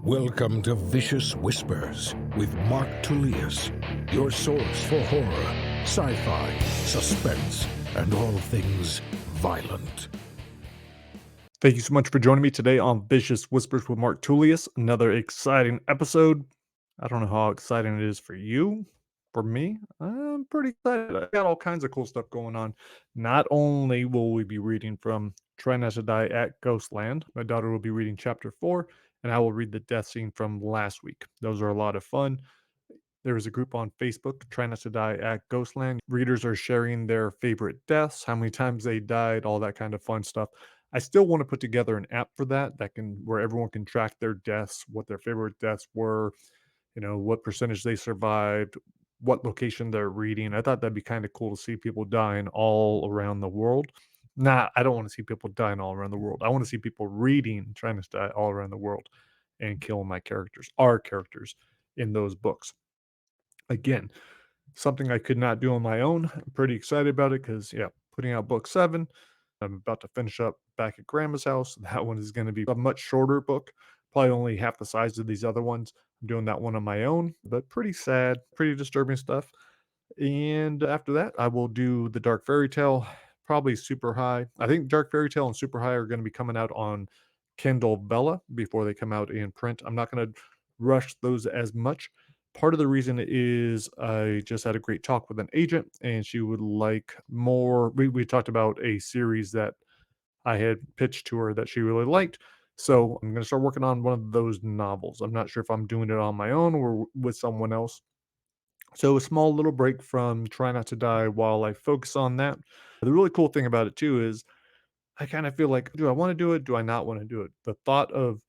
Welcome to Vicious Whispers with Mark Tullius, your source for horror, sci-fi, suspense, and all things violent. Thank you so much for joining me today on Vicious Whispers with Mark Tullius. Another exciting episode. I don't know how exciting it is for you. For me, I'm pretty excited. I got all kinds of cool stuff going on. Not only will we be reading from Try Not to Die at Ghostland, my daughter will be reading chapter 4, and I will read the death scene from last week. Those are a lot of fun. There is a group on Facebook, Try Not to Die at Ghostland. Readers are sharing their favorite deaths, how many times they died, all that kind of fun stuff. I still want to put together an app for that can where everyone can track their deaths, what their favorite deaths were, what percentage they survived, what location they're reading. I thought that'd be kind of cool to see people dying all around the world. Nah, I don't want to see people dying all around the world. I want to see people reading, trying to die all around the world and killing our characters in those books. Again, something I could not do on my own. I'm pretty excited about it because, yeah, putting out book 7. I'm about to finish up back at grandma's house. That one is going to be a much shorter book, probably only half the size of these other ones. I'm doing that one on my own, but pretty sad, pretty disturbing stuff. And after that, I will do the Dark Fairy Tale, probably Super High. I think Dark Fairy Tale and Super High are going to be coming out on Kindle Bella before they come out in print. I'm not going to rush those as much. Part of the reason is I just had a great talk with an agent, and she would like more. We talked about a series that I had pitched to her that she really liked. So I'm going to start working on one of those novels. I'm not sure if I'm doing it on my own or with someone else. So a small little break from Try Not to Die while I focus on that. The really cool thing about it too is I kind of feel like, do I want to do it? Do I not want to do it? The thought of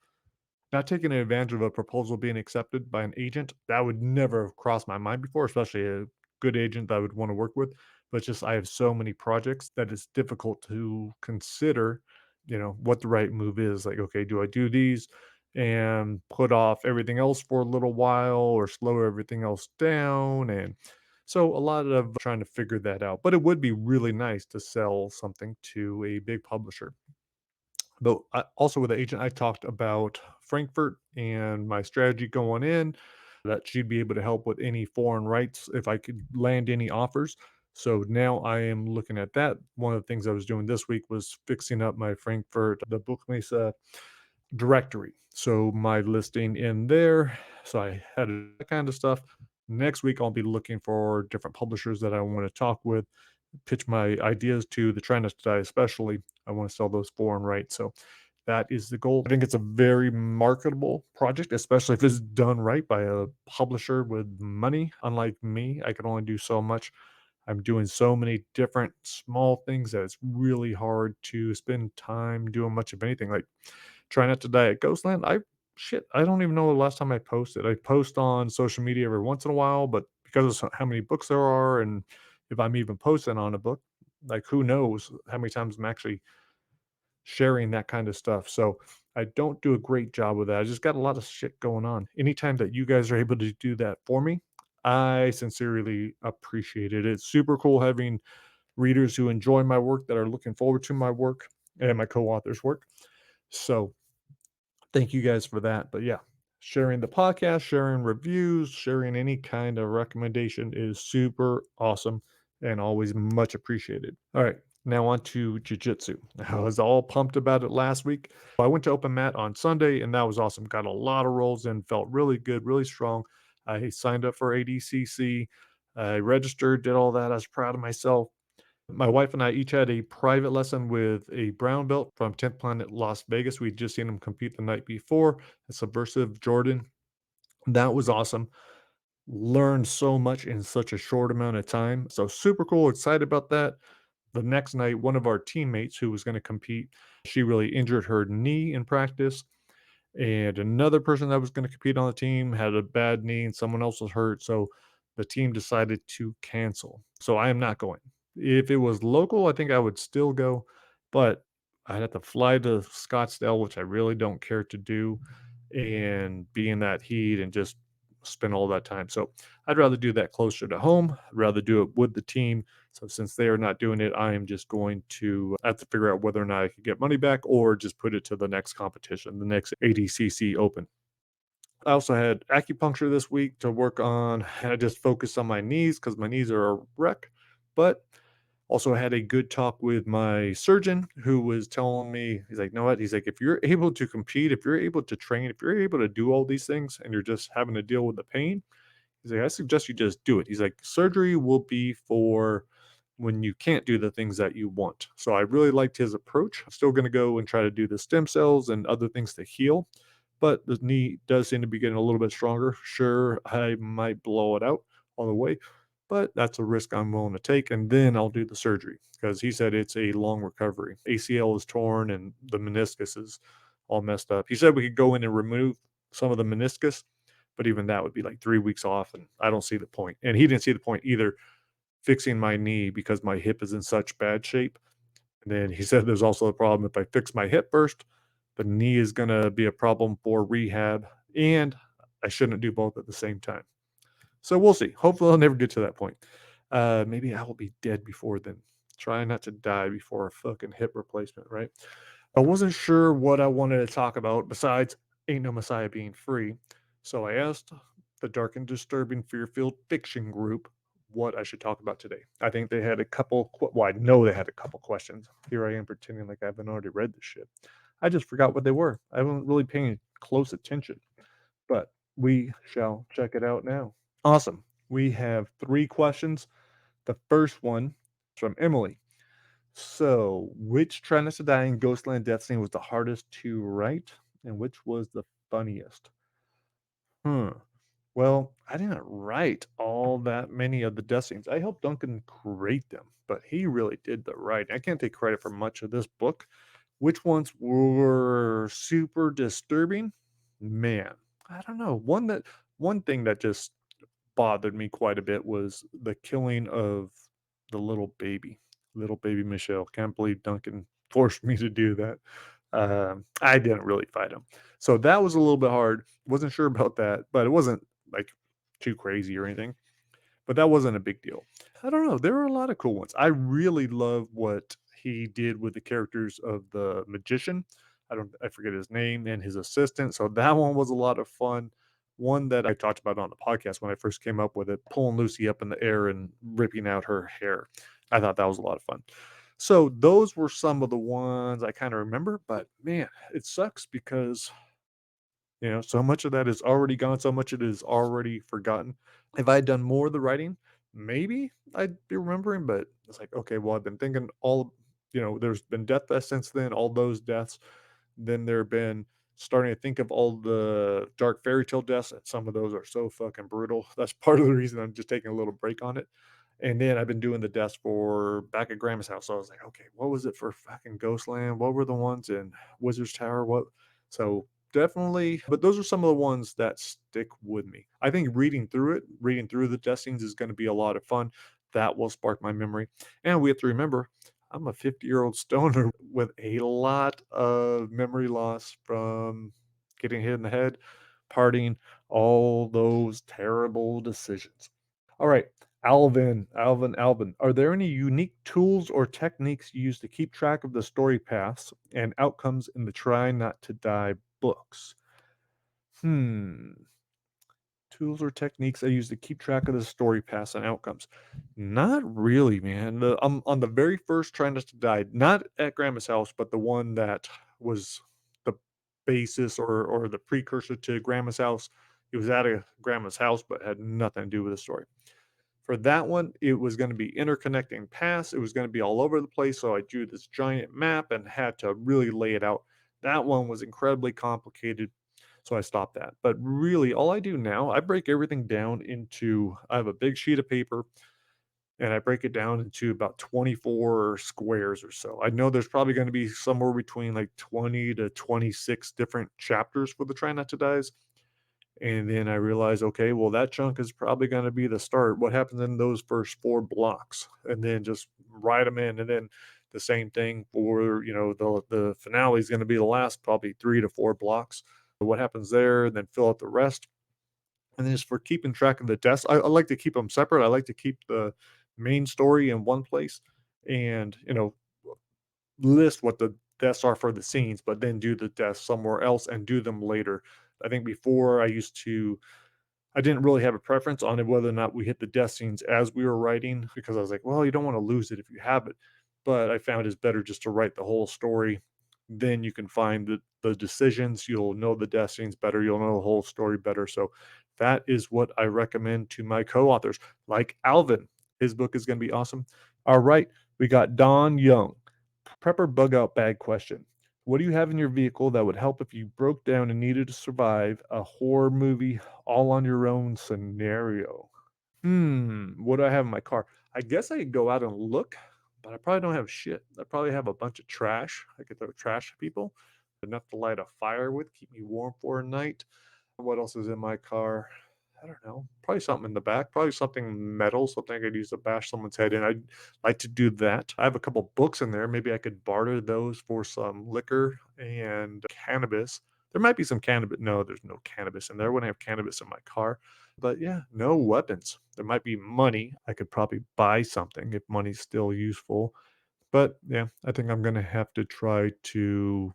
not taking advantage of a proposal being accepted by an agent, that would never have crossed my mind before, especially a good agent that I would want to work with. But just I have so many projects that it's difficult to consider, what the right move is. Like, okay, do I do these and put off everything else for a little while or slow everything else down? And so a lot of trying to figure that out. But it would be really nice to sell something to a big publisher. But also with the agent, I talked about Frankfurt and my strategy going in, that she'd be able to help with any foreign rights if I could land any offers. So now I am looking at that. One of the things I was doing this week was fixing up my Frankfurt, the Buchmesse directory. So my listing in there. So I had that kind of stuff. Next week, I'll be looking for different publishers that I want to talk with, pitch my ideas to, the Try Not to Die especially. I want to sell those foreign rights. So that is the goal. I think it's a very marketable project, especially if it's done right by a publisher with money. Unlike me, I can only do so much. I'm doing so many different small things that it's really hard to spend time doing much of anything. Like Try Not to Die at Ghostland. I don't even know the last time I posted. I post on social media every once in a while, but because of how many books there are, and if I'm even posting on a book, like who knows how many times I'm actually sharing that kind of stuff. So I don't do a great job with that. I just got a lot of shit going on. Anytime that you guys are able to do that for me, I sincerely appreciate it. It's super cool having readers who enjoy my work, that are looking forward to my work and my co-author's work. So thank you guys for that. But yeah, sharing the podcast, sharing reviews, sharing any kind of recommendation is super awesome and always much appreciated. All right, now on to jujitsu. I was all pumped about it last week. I went to Open Mat on Sunday, and that was awesome. Got a lot of rolls in, felt really good, really strong. I signed up for ADCC. I registered, did all that. I was proud of myself. My wife and I each had a private lesson with a brown belt from 10th Planet Las Vegas. We'd just seen him compete the night before at Subversive Jordan. That was awesome. Learned so much in such a short amount of time. So super cool, excited about that. The next night, one of our teammates who was going to compete, she really injured her knee in practice. And another person that was going to compete on the team had a bad knee and someone else was hurt. So the team decided to cancel. So I am not going. If it was local, I think I would still go, but I'd have to fly to Scottsdale, which I really don't care to do, and be in that heat and just spend all that time. So I'd rather do that closer to home. I'd rather do it with the team. So since they are not doing it, I am just going to have to figure out whether or not I can get money back or just put it to the next competition, the next ADCC Open. I also had acupuncture this week to work on, and I just focused on my knees because my knees are a wreck. But also had a good talk with my surgeon who was telling me, he's like, "You know what?" He's like, "If you're able to compete, if you're able to train, if you're able to do all these things and you're just having to deal with the pain," he's like, "I suggest you just do it." He's like, "Surgery will be for when you can't do the things that you want." So I really liked his approach. I'm still going to go and try to do the stem cells and other things to heal, but the knee does seem to be getting a little bit stronger. Sure, I might blow it out all the way, but that's a risk I'm willing to take. And then I'll do the surgery because he said it's a long recovery. ACL is torn and the meniscus is all messed up. He said we could go in and remove some of the meniscus, but even that would be like 3 weeks off. And I don't see the point. And he didn't see the point either fixing my knee because my hip is in such bad shape. And then he said there's also a problem if I fix my hip first, the knee is going to be a problem for rehab, and I shouldn't do both at the same time. So we'll see. Hopefully, I'll never get to that point. Maybe I will be dead before then. Try not to die before a fucking hip replacement, right? I wasn't sure what I wanted to talk about besides Ain't No Messiah being free. So I asked the Dark and Disturbing Fear-Filled Fiction group what I should talk about today. I think they had a couple, well, I know they had a couple questions. Here I am pretending like I haven't already read this shit. I just forgot what they were. I wasn't really paying close attention, but we shall check it out now. Awesome. We have 3 questions. The first one is from Emily. So, which Try Not to Die in Ghostland death scene was the hardest to write, and which was the funniest? Hmm. Well, I didn't write all that many of the death scenes. I helped Duncan create them, but he really did the writing. I can't take credit for much of this book. Which ones were super disturbing? Man, I don't know. One thing that just bothered me quite a bit was the killing of the little baby Michelle. Can't believe Duncan forced me to do that. I didn't really fight him, so that was a little bit hard. Wasn't sure about that, but it wasn't like too crazy or anything. But that wasn't a big deal. I don't know. There were a lot of cool ones. I really love what he did with the characters of the magician. I forget his name and his assistant. So that one was a lot of fun. One that I talked about on the podcast when I first came up with it, pulling Lucy up in the air and ripping out her hair. I thought that was a lot of fun. So those were some of the ones I kind of remember, but man, it sucks because so much of that is already gone, so much of it is already forgotten. If I had done more of the writing, maybe I'd be remembering, but it's like, okay, well, I've been thinking there's been Death Fest since then, all those deaths. Then there have been starting to think of all the dark fairy tale deaths, and some of those are so fucking brutal. That's part of the reason I'm just taking a little break on it. And then I've been doing the deaths for back at Grandma's house. So I was like, okay, what was it for fucking Ghostland? What were the ones in Wizard's Tower? What? So definitely, but those are some of the ones that stick with me. I think reading through the death scenes is going to be a lot of fun. That will spark my memory. And we have to remember, I'm a 50-year-old stoner with a lot of memory loss from getting hit in the head, partying, all those terrible decisions. All right, Alvin. Are there any unique tools or techniques used to keep track of the story paths and outcomes in the Try Not to Die books? Hmm. Tools or techniques I use to keep track of the story paths and outcomes. Not really, man. On the very first Try Not to Die, not at Grandma's house, but the one that was the basis or the precursor to Grandma's house. It was at a Grandma's house, but had nothing to do with the story. For that one, it was going to be interconnecting paths. It was going to be all over the place. So I drew this giant map and had to really lay it out. That one was incredibly complicated. So I stopped that. But really, all I do now, I break everything down into, I have a big sheet of paper and I break it down into about 24 squares or so. I know there's probably going to be somewhere between like 20 to 26 different chapters for the Try Not to Dies. And then I realized, okay, well, that chunk is probably going to be the start. What happens in those first 4 blocks? And then just write them in. And then the same thing for, the finale is going to be the last probably 3 to 4 blocks. What happens there? And then fill out the rest. And then just for keeping track of the deaths, I like to keep them separate. I like to keep the main story in one place and, list what the deaths are for the scenes, but then do the deaths somewhere else and do them later. I think before I didn't really have a preference on it whether or not we hit the death scenes as we were writing because I was like, well, you don't want to lose it if you have it. But I found it's better just to write the whole story. Then you can find the decisions. You'll know the death scenes better. You'll know the whole story better. So that is what I recommend to my co-authors, like Alvin. His book is going to be awesome. All right, we got Don Young. Prepper bug out bag question. What do you have in your vehicle that would help if you broke down and needed to survive a horror movie all on your own scenario? What do I have in my car? I guess I could go out and look, but I probably don't have shit. I probably have a bunch of trash. I could throw trash at people, enough to light a fire with, keep me warm for a night. What else is in my car? I don't know. Probably something in the back. Probably something metal, something I could use to bash someone's head in. I'd like to do that. I have a couple books in there. Maybe I could barter those for some liquor and cannabis. There might be some cannabis. No, there's no cannabis in there. I wouldn't have cannabis in my car. But yeah, no weapons. There might be money. I could probably buy something if money's still useful. But yeah, I think I'm going to have to try to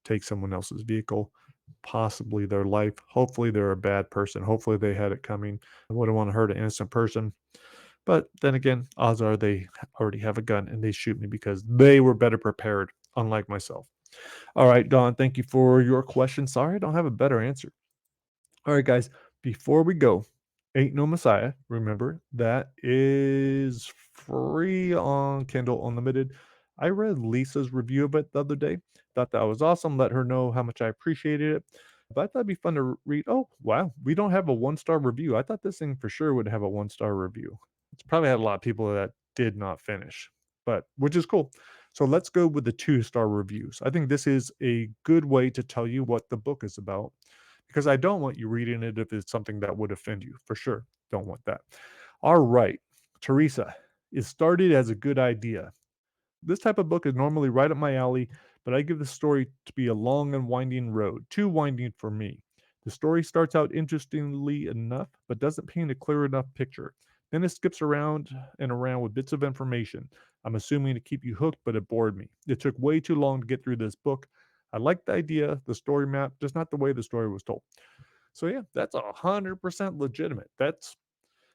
take someone else's vehicle, possibly their life. Hopefully, they're a bad person. Hopefully, they had it coming. I wouldn't want to hurt an innocent person. But then again, odds are they already have a gun and they shoot me because they were better prepared, unlike myself. All right, Don, thank you for your question. Sorry, I don't have a better answer. All right, guys, before we go, Ain't No Messiah, remember, that is free on Kindle Unlimited. I read Lisa's review of it the other day. Thought that was awesome. Let her know how much I appreciated it. But I thought it'd be fun to read. Oh, wow. We don't have a 1-star review. I thought this thing for sure would have a 1-star review. It's probably had a lot of people that did not finish, but which is cool. So let's go with the 2-star reviews. I think this is a good way to tell you what the book is about because I don't want you reading it if it's something that would offend you. For sure. Don't want that. All right. Teresa, it started as a good idea. This type of book is normally right up my alley, but I give the story to be a long and winding road, too winding for me. The story starts out interestingly enough, but doesn't paint a clear enough picture. Then it skips around and around with bits of information. I'm assuming to keep you hooked, but it bored me. It took way too long to get through this book. I liked the idea, the story map, just not the way the story was told. So yeah, that's 100% legitimate. That's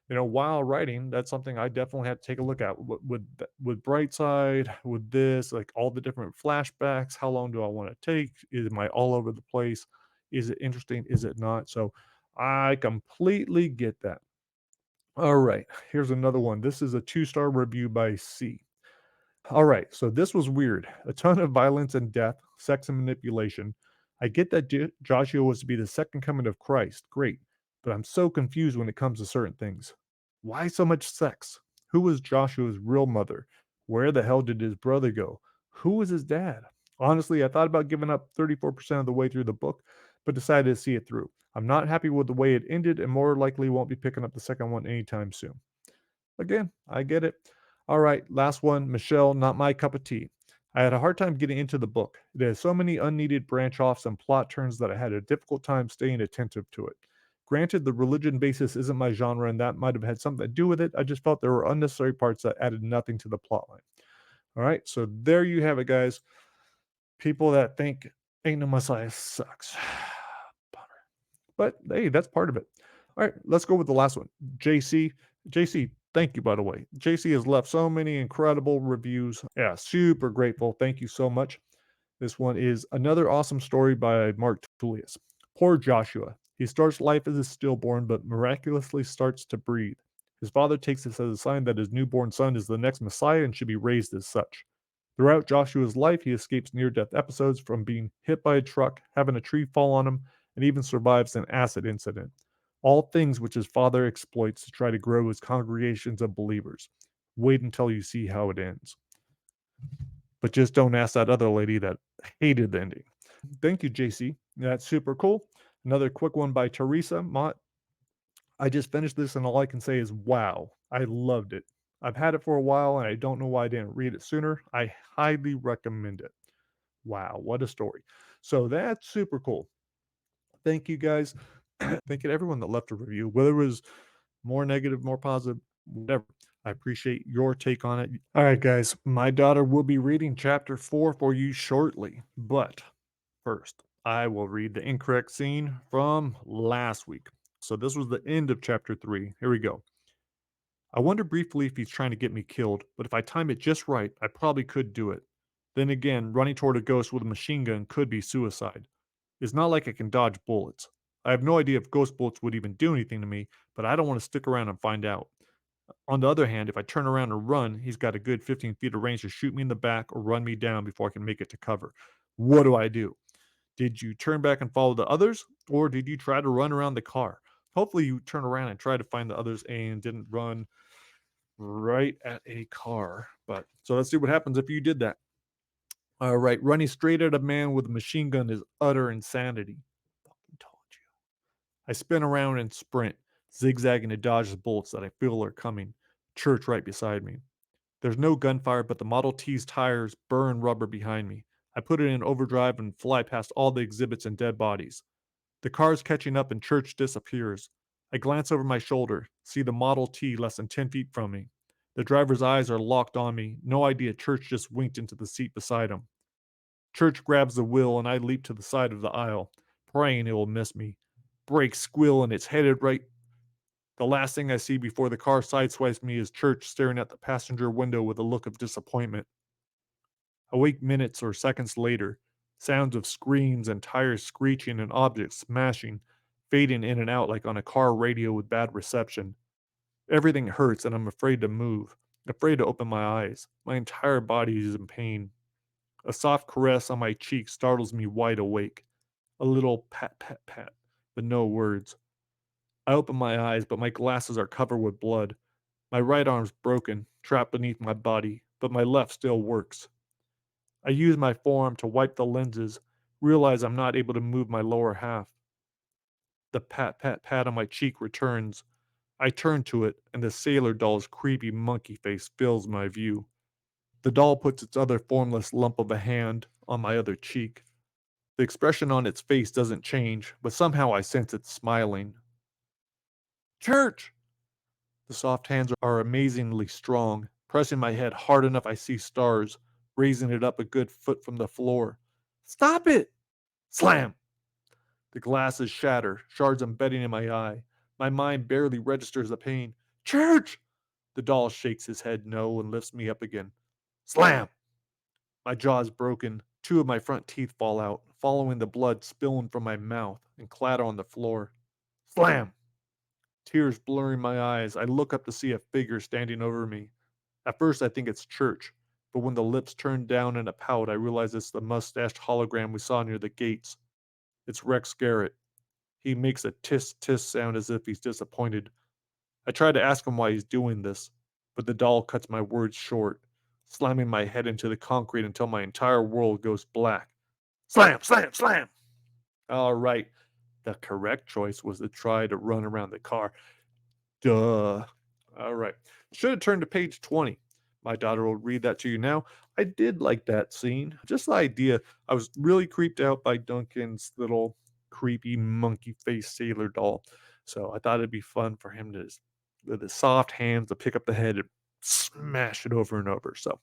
while writing, that's something I definitely had to take a look at with Brightside, with this, like all the different flashbacks. How long do I want to take? Am I all over the place? Is it interesting? Is it not? So I completely get that. All right, here's another one. This is a 2-star review by C. All right, so this was weird. A ton of violence and death, sex and manipulation. I get that Joshua was to be the second coming of Christ. Great. But I'm so confused when it comes to certain things. Why so much sex? Who was Joshua's real mother? Where the hell did his brother go? Who was his dad? Honestly, I thought about giving up 34% of the way through the book, but decided to see it through. I'm not happy with the way it ended and more likely won't be picking up the second one anytime soon. Again, I get it. All right, last one. Michelle, not my cup of tea. I had a hard time getting into the book. It has so many unneeded branch offs and plot turns that I had a difficult time staying attentive to it. Granted, the religion basis isn't my genre, and that might have had something to do with it. I just felt there were unnecessary parts that added nothing to the plotline. All right, so there you have it, guys. People that think Ain't No Messiah sucks. Bummer. But hey, that's part of it. All right, let's go with the last one. JC. JC, thank you, by the way. JC has left so many incredible reviews. Yeah, super grateful. Thank you so much. This one is another awesome story by Mark Tullius. Poor Joshua. He starts life as a stillborn, but miraculously starts to breathe. His father takes this as a sign that his newborn son is the next Messiah and should be raised as such. Throughout Joshua's life, he escapes near death episodes from being hit by a truck, having a tree fall on him, and even survives an acid incident. All things which his father exploits to try to grow his congregations of believers. Wait until you see how it ends. But just don't ask that other lady that hated the ending. Thank you, JC. That's super cool. Another quick one by Teresa Mott. I just finished this, and all I can say is wow. I loved it. I've had it for a while, and I don't know why I didn't read it sooner. I highly recommend it. Wow, what a story. So that's super cool. Thank you guys. Thank you to everyone that left a review, whether it was more negative, more positive, whatever. I appreciate your take on it. All right, guys, my daughter will be reading chapter 4 for you shortly. But first, I will read the incorrect scene from last week. So this was the end of chapter 3. Here we go. I wonder briefly if he's trying to get me killed, but if I time it just right, I probably could do it. Then again, running toward a ghost with a machine gun could be suicide. It's not like I can dodge bullets. I have no idea if ghost bullets would even do anything to me, but I don't want to stick around and find out. On the other hand, if I turn around and run, he's got a good 15 feet of range to shoot me in the back or run me down before I can make it to cover. What do I do? Did you turn back and follow the others, or did you try to run around the car? Hopefully, you turn around and try to find the others and didn't run right at a car. But so let's see what happens if you did that. All right, running straight at a man with a machine gun is utter insanity. Fucking told you. I spin around and sprint, zigzagging to dodge the bullets that I feel are coming. Church right beside me. There's no gunfire, but the Model T's tires burn rubber behind me. I put it in overdrive and fly past all the exhibits and dead bodies. The car's catching up and Church disappears. I glance over my shoulder, see the Model T less than 10 feet from me. The driver's eyes are locked on me, no idea Church just winked into the seat beside him. Church grabs the wheel and I leap to the side of the aisle, praying it will miss me. Brakes squeal and it's headed right. The last thing I see before the car sideswipes me is Church staring at the passenger window with a look of disappointment. Awake minutes or seconds later, sounds of screams and tires screeching and objects smashing, fading in and out like on a car radio with bad reception. Everything hurts and I'm afraid to move, afraid to open my eyes. My entire body is in pain. A soft caress on my cheek startles me wide awake. A little pat, pat, pat, but no words. I open my eyes, but my glasses are covered with blood. My right arm's broken, trapped beneath my body, but my left still works. I use my forearm to wipe the lenses, realize I'm not able to move my lower half. The pat, pat, pat on my cheek returns. I turn to it, and the sailor doll's creepy monkey face fills my view. The doll puts its other formless lump of a hand on my other cheek. The expression on its face doesn't change, but somehow I sense it smiling. Church! The soft hands are amazingly strong. Pressing my head hard enough I see stars, raising it up a good foot from the floor. Stop it! Slam! The glasses shatter, shards embedding in my eye. My mind barely registers the pain. Church! The doll shakes his head no and lifts me up again. Slam! My jaw's broken. Two of my front teeth fall out, following the blood spilling from my mouth and clatter on the floor. Slam! Tears blurring my eyes, I look up to see a figure standing over me. At first, I think it's Church, but when the lips turn down in a pout, I realize it's the mustached hologram we saw near the gates. It's Rex Garrett. He makes a tisk sound as if he's disappointed. I try to ask him why he's doing this, but the doll cuts my words short, slamming my head into the concrete until my entire world goes black. Slam, slam, slam! All right, the correct choice was to try to run around the car. Duh. All right. Should have turned to page 20. My daughter will read that to you now. I did like that scene. Just the idea. I was really creeped out by Duncan's little creepy monkey face sailor doll. So I thought it'd be fun for him to, with his soft hands, to pick up the head and smash it over and over. So,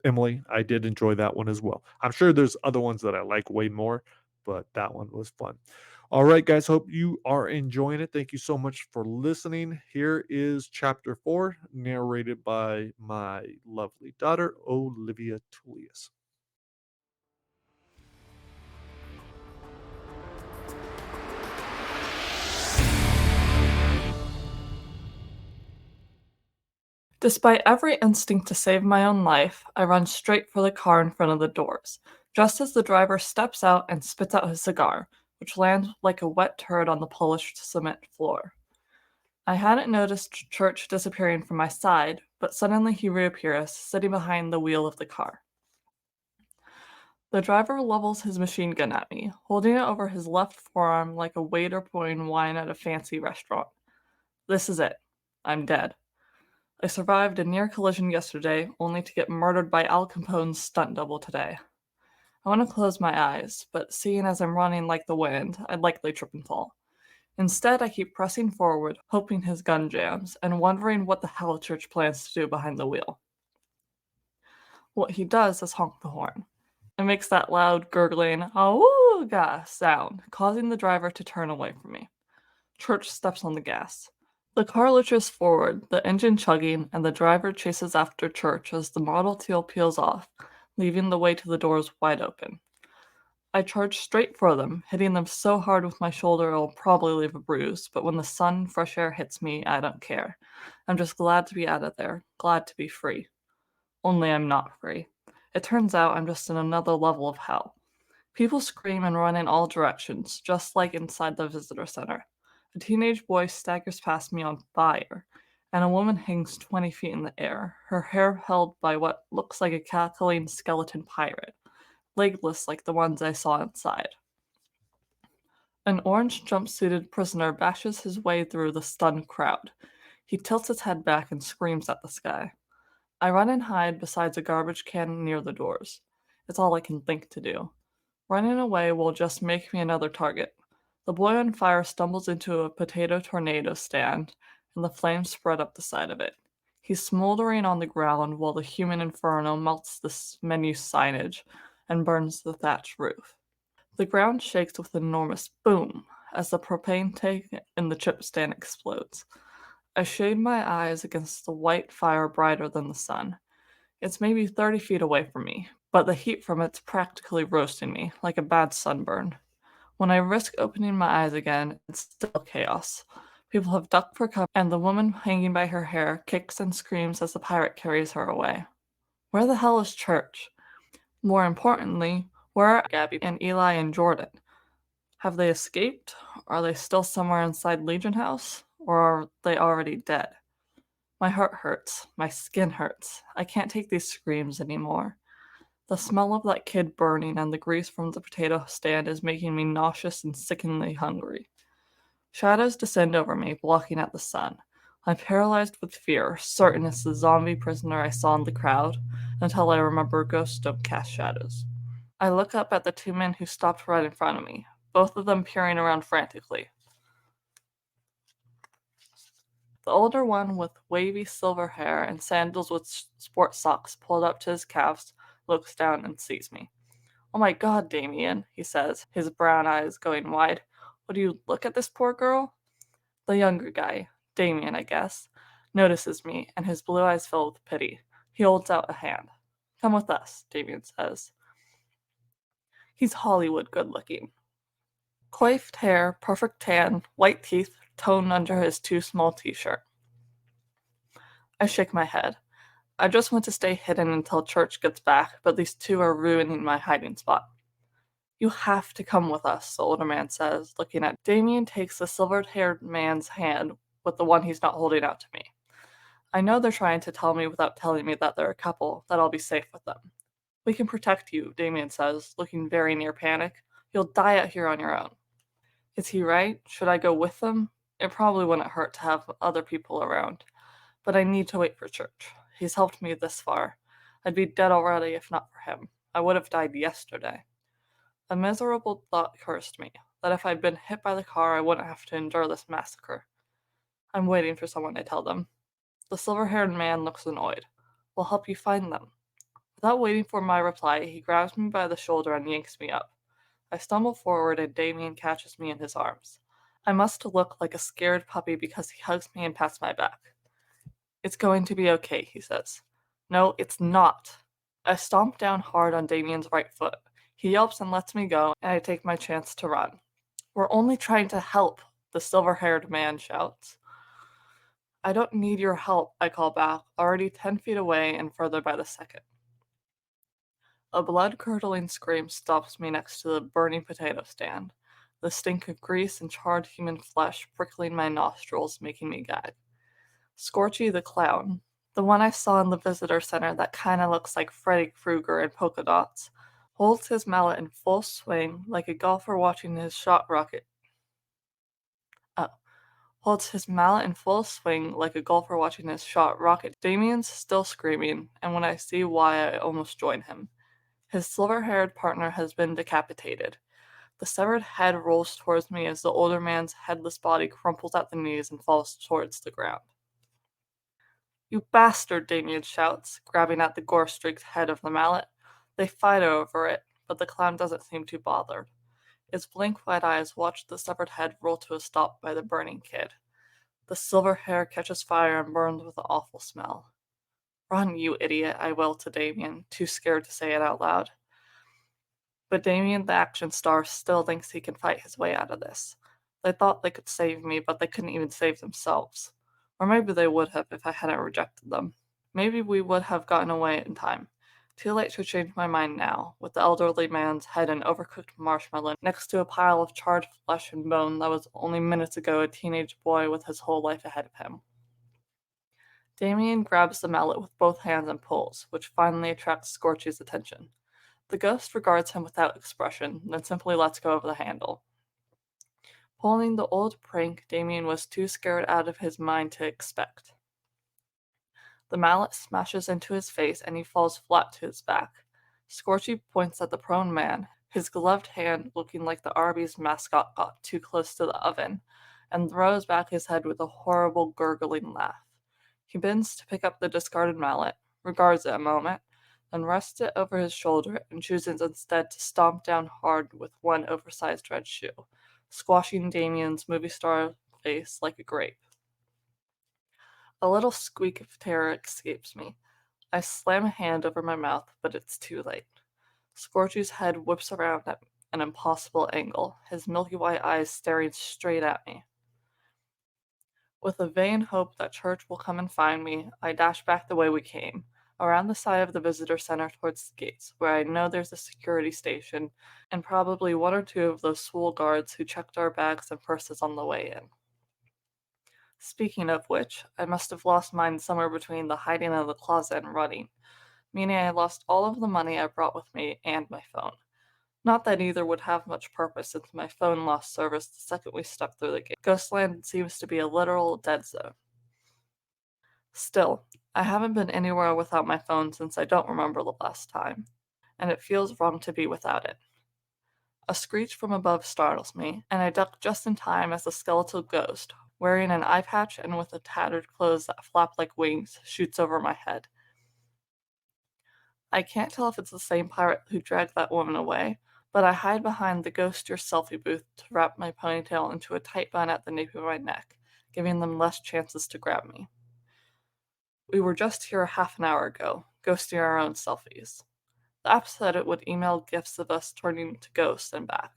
Emily, I did enjoy that one as well. I'm sure there's other ones that I like way more, but that one was fun. All right, guys, hope you are enjoying it. Thank you so much for listening. Here is chapter 4, narrated by my lovely daughter, Olivia Tullius. Despite every instinct to save my own life, I run straight for the car in front of the doors, just as the driver steps out and spits out his cigar, which lands like a wet turd on the polished cement floor. I hadn't noticed Church disappearing from my side, but suddenly he reappears, sitting behind the wheel of the car. The driver levels his machine gun at me, holding it over his left forearm like a waiter pouring wine at a fancy restaurant. This is it. I'm dead. I survived a near collision yesterday, only to get murdered by Al Capone's stunt double today. I want to close my eyes, but seeing as I'm running like the wind, I'd likely trip and fall. Instead, I keep pressing forward, hoping his gun jams, and wondering what the hell Church plans to do behind the wheel. What he does is honk the horn. It makes that loud, gurgling, "Awooga" sound, causing the driver to turn away from me. Church steps on the gas. The car lurches forward, the engine chugging, and the driver chases after Church as the Model T peels off, leaving the way to the doors wide open. I charge straight for them, hitting them so hard with my shoulder it'll probably leave a bruise, but when the sun, fresh air hits me, I don't care. I'm just glad to be out of there, glad to be free. Only I'm not free. It turns out I'm just in another level of hell. People scream and run in all directions, just like inside the visitor center. A teenage boy staggers past me on fire, and a woman hangs 20 feet in the air, her hair held by what looks like a cackling skeleton pirate, legless like the ones I saw inside. An orange jumpsuited prisoner bashes his way through the stunned crowd. He tilts his head back and screams at the sky. I run and hide beside a garbage can near the doors. It's all I can think to do. Running away will just make me another target. The boy on fire stumbles into a potato tornado stand, and the flames spread up the side of it. He's smoldering on the ground while the human inferno melts the menu signage and burns the thatch roof. The ground shakes with an enormous boom as the propane tank in the chip stand explodes. I shade my eyes against the white fire brighter than the sun. It's maybe 30 feet away from me, but the heat from it's practically roasting me, like a bad sunburn. When I risk opening my eyes again, it's still chaos. People have ducked for cover, and the woman hanging by her hair kicks and screams as the pirate carries her away. Where the hell is Church? More importantly, where are Gabby and Eli and Jordan? Have they escaped? Are they still somewhere inside Legion House? Or are they already dead? My heart hurts. My skin hurts. I can't take these screams anymore. The smell of that kid burning and the grease from the potato stand is making me nauseous and sickeningly hungry. Shadows descend over me, blocking out the sun. I'm paralyzed with fear, certain it's the zombie prisoner I saw in the crowd, until I remember ghosts don't cast shadows. I look up at the two men who stopped right in front of me, both of them peering around frantically. The older one, with wavy silver hair and sandals with sport socks pulled up to his calves, looks down and sees me. "Oh my God, Damien," he says, his brown eyes going wide. "Would you look at this poor girl?" The younger guy, Damien, I guess, notices me, and his blue eyes fill with pity. He holds out a hand. "Come with us," Damien says. He's Hollywood good-looking. Coiffed hair, perfect tan, white teeth, toned under his too small t-shirt. I shake my head. I just want to stay hidden until Church gets back, but these two are ruining my hiding spot. "You have to come with us," the older man says, looking at Damien. Takes the silver-haired man's hand with the one he's not holding out to me. I know they're trying to tell me without telling me that they're a couple, that I'll be safe with them. "We can protect you," Damien says, looking very near panic. "You'll die out here on your own." Is he right? Should I go with them? It probably wouldn't hurt to have other people around. But I need to wait for Church. He's helped me this far. I'd be dead already if not for him. I would have died yesterday. A miserable thought cursed me, that if I'd been hit by the car I wouldn't have to endure this massacre. I'm waiting for someone to tell them. The silver-haired man looks annoyed. "We'll help you find them." Without waiting for my reply, he grabs me by the shoulder and yanks me up. I stumble forward and Damien catches me in his arms. I must look like a scared puppy because he hugs me and pats my back. "It's going to be okay," he says. "No, it's not." I stomp down hard on Damien's right foot. He yelps and lets me go, and I take my chance to run. "We're only trying to help," the silver-haired man shouts. "I don't need your help," I call back, already 10 feet away and further by the second. A blood-curdling scream stops me next to the burning potato stand, the stink of grease and charred human flesh prickling my nostrils, making me gag. Scorchy the clown, the one I saw in the visitor center that kinda looks like Freddy Krueger in polka dots, holds his mallet in full swing like a golfer watching his shot rocket. Damien's still screaming, and when I see why, I almost join him. His silver-haired partner has been decapitated. The severed head rolls towards me as the older man's headless body crumples at the knees and falls towards the ground. "You bastard," Damien shouts, grabbing at the gore-streaked head of the mallet. They fight over it, but the clown doesn't seem too bothered. His blink-wide eyes watch the severed head roll to a stop by the burning kid. The silver hair catches fire and burns with an awful smell. "Run, you idiot," I wail to Damien, too scared to say it out loud. But Damien, the action star, still thinks he can fight his way out of this. They thought they could save me, but they couldn't even save themselves. Or maybe they would have if I hadn't rejected them. Maybe we would have gotten away in time. Too late to change my mind now, with the elderly man's head and overcooked marshmallow next to a pile of charred flesh and bone that was only minutes ago a teenage boy with his whole life ahead of him. Damien grabs the mallet with both hands and pulls, which finally attracts Scorchy's attention. The ghost regards him without expression, then simply lets go of the handle. Pulling the old prank Damien was too scared out of his mind to expect. The mallet smashes into his face and he falls flat to his back. Scorchy points at the prone man, his gloved hand looking like the Arby's mascot got too close to the oven, and throws back his head with a horrible gurgling laugh. He bends to pick up the discarded mallet, regards it a moment, then rests it over his shoulder and chooses instead to stomp down hard with one oversized red shoe, squashing Damien's movie star face like a grape. A little squeak of terror escapes me. I slam a hand over my mouth, but it's too late. Scorchy's head whips around at an impossible angle, his milky white eyes staring straight at me. With a vain hope that Church will come and find me, I dash back the way we came, around the side of the visitor center towards the gates, where I know there's a security station, and probably one or two of those swole guards who checked our bags and purses on the way in. Speaking of which, I must have lost mine somewhere between the hiding in the closet and running, meaning I lost all of the money I brought with me and my phone. Not that either would have much purpose since my phone lost service the second we stepped through the gate. Ghostland seems to be a literal dead zone. Still, I haven't been anywhere without my phone since I don't remember the last time, and it feels wrong to be without it. A screech from above startles me, and I duck just in time as the skeletal ghost, wearing an eye patch and with a tattered clothes that flap like wings, shoots over my head. I can't tell if it's the same pirate who dragged that woman away, but I hide behind the Ghost Your Selfie booth to wrap my ponytail into a tight bun at the nape of my neck, giving them less chances to grab me. We were just here half an hour ago, ghosting our own selfies. The app said it would email gifs of us turning to ghosts and back,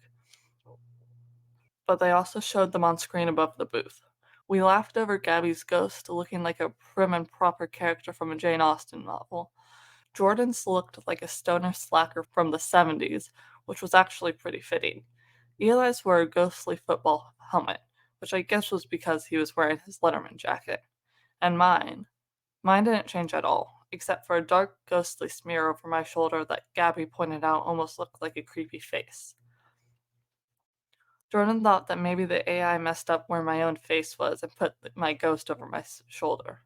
but they also showed them on screen above the booth. We laughed over Gabby's ghost looking like a prim and proper character from a Jane Austen novel. Jordan's looked like a stoner slacker from the 70s, which was actually pretty fitting. Eli's wore a ghostly football helmet, which I guess was because he was wearing his Letterman jacket. And mine didn't change at all, except for a dark ghostly smear over my shoulder that Gabby pointed out almost looked like a creepy face. Jordan thought that maybe the AI messed up where my own face was and put my ghost over my shoulder.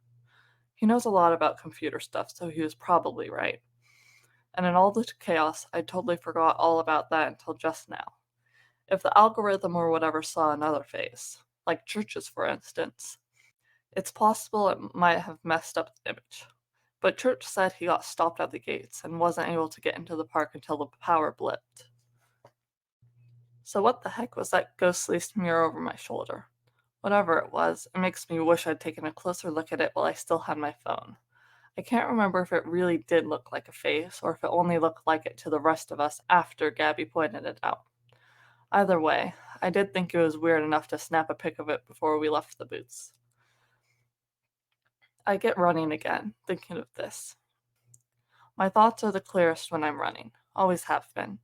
He knows a lot about computer stuff, so he was probably right. And in all the chaos, I totally forgot all about that until just now. If the algorithm or whatever saw another face, like Church's for instance, it's possible it might have messed up the image. But Church said he got stopped at the gates and wasn't able to get into the park until the power blipped. So what the heck was that ghostly smear over my shoulder? Whatever it was, it makes me wish I'd taken a closer look at it while I still had my phone. I can't remember if it really did look like a face, or if it only looked like it to the rest of us after Gabby pointed it out. Either way, I did think it was weird enough to snap a pic of it before we left the booths. I get running again, thinking of this. My thoughts are the clearest when I'm running, always have been.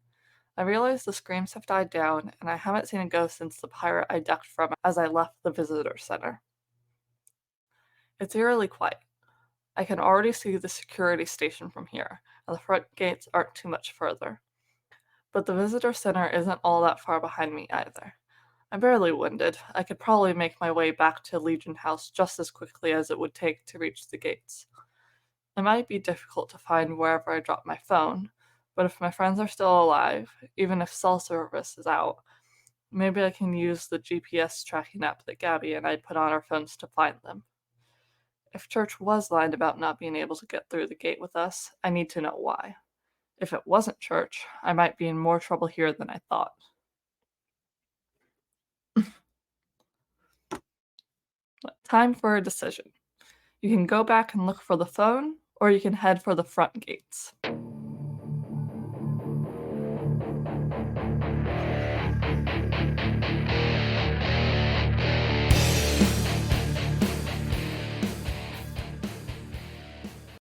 I realize the screams have died down, and I haven't seen a ghost since the pirate I ducked from as I left the visitor center. It's eerily quiet. I can already see the security station from here, and the front gates aren't too much further. But the visitor center isn't all that far behind me either. I'm barely winded. I could probably make my way back to Legion House just as quickly as it would take to reach the gates. It might be difficult to find wherever I dropped my phone, but if my friends are still alive, even if cell service is out, maybe I can use the GPS tracking app that Gabby and I put on our phones to find them. If Church was lying about not being able to get through the gate with us, I need to know why. If it wasn't church, I might be in more trouble here than I thought. Time for a decision. You can go back and look for the phone, or you can head for the front gates.